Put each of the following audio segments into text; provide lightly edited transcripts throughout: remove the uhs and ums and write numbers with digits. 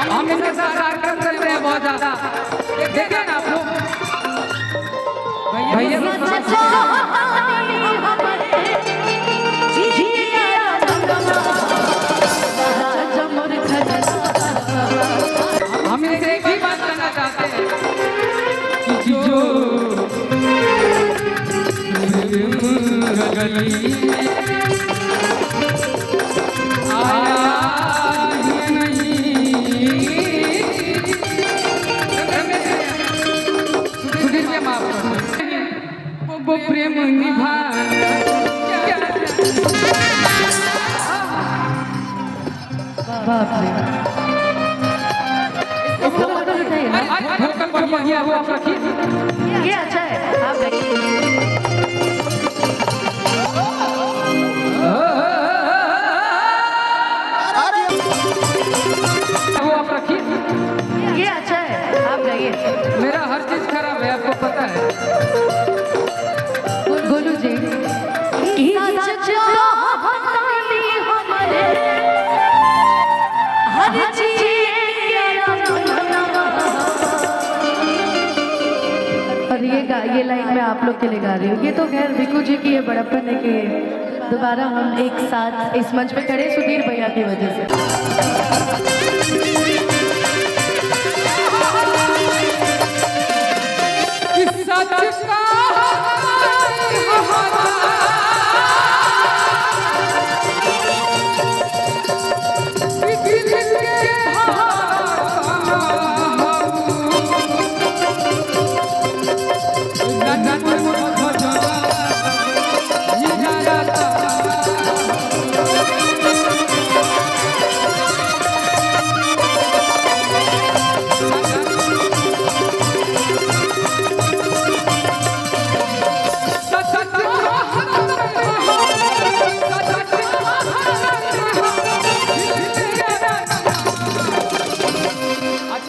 हम इनके साथ कार्यक्रम करते हैं बहुत ज्यादा, देखें ना आप लोग भैया हम इनसे एक ही बात कहना चाहते हैं कि जो गली आया वो प्रेम निभा बाप रे वो आप रखिए, ये अच्छा है आप रखिए। वो आप रखिए, ये अच्छा है आप रखिए। मेरा हर चीज खराब है आपको पता है। गोलू जी और ये लाइन मैं आप लोग के लिए गा रही हूँ। ये तो खैर भिक्कू जी की ये बड़प्पन है कि दोबारा हम एक साथ इस मंच पे खड़े सुधीर भैया की वजह से।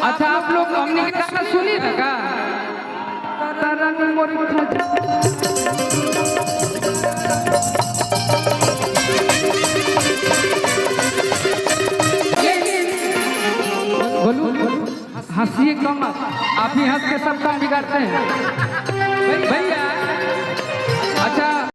अच्छा आप लोग हमने के गाना सुनी लगा बोलू हंसिए कम, आप ही हंस के सब काम बिगाड़ते हैं।